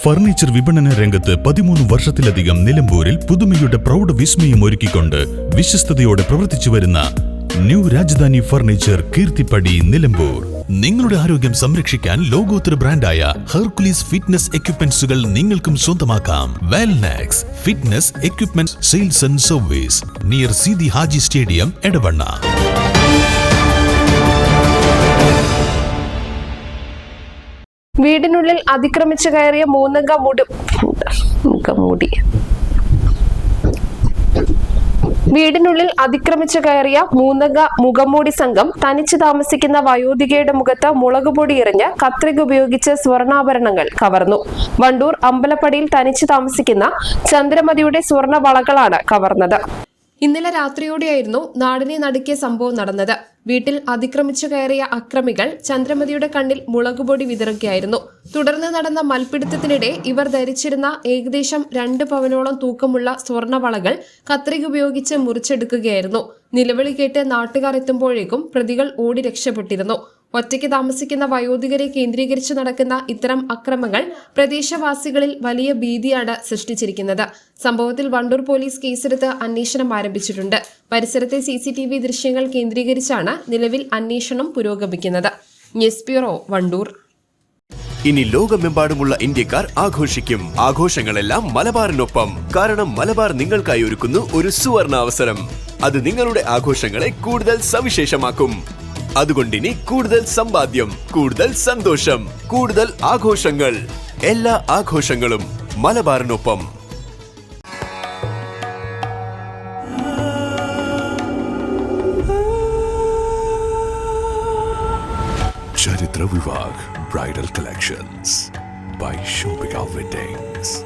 Furniture വിപണന രംഗത്ത് 13 വർഷത്തിലധികം നിലമ്പൂരിൽ പുതുമയുടെ പ്രൗഢ വിസ്മയം ഒരുക്കിക്കൊണ്ട് വിശ്വസ്തയോടെ പ്രവർത്തിച്ചു വരുന്ന ന്യൂ രാജധാനി ഫർണിച്ചർ കീർത്തിപ്പടി നിലമ്പൂർ. നിങ്ങളുടെ ആരോഗ്യം സംരക്ഷിക്കാൻ ലോകോത്തര ബ്രാൻഡായ ഹെർക്കുലീസ് ഫിറ്റ്നസ് എക്യുപ്മെന്റ്സുകൾ നിങ്ങൾക്കും സ്വന്തമാക്കാം. Wellnex fitness equipment sales and service near Seethi Haji stadium, Edavanna. വീടിനുള്ളിൽ അതിക്രമിച്ചു കയറിയ മൂന്നംഗ മുഖംമൂടി സംഘം തനിച്ച് താമസിക്കുന്ന വയോധികയുടെ മുഖത്ത് മുളകുപൊടി എറിഞ്ഞ് കത്രിക ഉപയോഗിച്ച് സ്വർണ്ണാഭരണങ്ങൾ കവർന്നു. വണ്ടൂർ അമ്പലപ്പടിയിൽ തനിച്ച് താമസിക്കുന്ന ചന്ദ്രമതിയുടെ സ്വർണ്ണ വളകളാണ് കവർന്നത്. ഇന്നലെ രാത്രിയോടെയായിരുന്നു നാടിനെ നടുക്കിയ സംഭവം നടന്നത്. വീട്ടിൽ അതിക്രമിച്ചു കയറിയ അക്രമികൾ ചന്ദ്രമതിയുടെ കണ്ണിൽ മുളകുപൊടി വിതറുകയായിരുന്നു. തുടർന്ന് നടന്ന മൽപിടുത്തത്തിനിടെ ഇവർ ധരിച്ചിരുന്ന ഏകദേശം 2 പവനോളം തൂക്കമുള്ള സ്വർണ്ണവളകൾ കത്രിക ഉപയോഗിച്ച് മുറിച്ചെടുക്കുകയായിരുന്നു. നിലവിളി കേട്ട് നാട്ടുകാർ എത്തുമ്പോഴേക്കും പ്രതികൾ ഓടി രക്ഷപ്പെട്ടിരുന്നു. ഒറ്റയ്ക്ക് താമസിക്കുന്ന വയോധികരെ കേന്ദ്രീകരിച്ച് നടക്കുന്ന ഇത്തരം അക്രമങ്ങൾ പ്രദേശവാസികളിൽ വലിയ ഭീതിയാണ് സൃഷ്ടിച്ചിരിക്കുന്നത്. സംഭവത്തിൽ വണ്ടൂർ പോലീസ് കേസെടുത്ത് അന്വേഷണം ആരംഭിച്ചിട്ടുണ്ട്. പരിസരത്തെ CCTV ദൃശ്യങ്ങൾ കേന്ദ്രീകരിച്ചാണ് നിലവിൽ അന്വേഷണം പുരോഗമിക്കുന്നത്. News bureau, Wandoor. ഇനി ലോകമെമ്പാടുമുള്ള ഇന്ത്യക്കാർ ആഘോഷിക്കും. ആഘോഷങ്ങളെല്ലാം മലബാറിനൊപ്പം. കാരണം മലബാർ നിങ്ങൾക്കായി ഒരുക്കുന്നു ഒരു സുവർണ അവസരം. അത് നിങ്ങളുടെ ആഘോഷങ്ങളെ കൂടുതൽ സവിശേഷമാക്കും. അതുകൊണ്ടിനി കൂടുതൽ സമ്പാദ്യം, കൂടുതൽ സന്തോഷം, കൂടുതൽ ആഘോഷങ്ങൾ. എല്ലാ ആഘോഷങ്ങളും മലബാറിനൊപ്പം. ചരിത്ര Vivah bridal collections by Shobhika Weddings.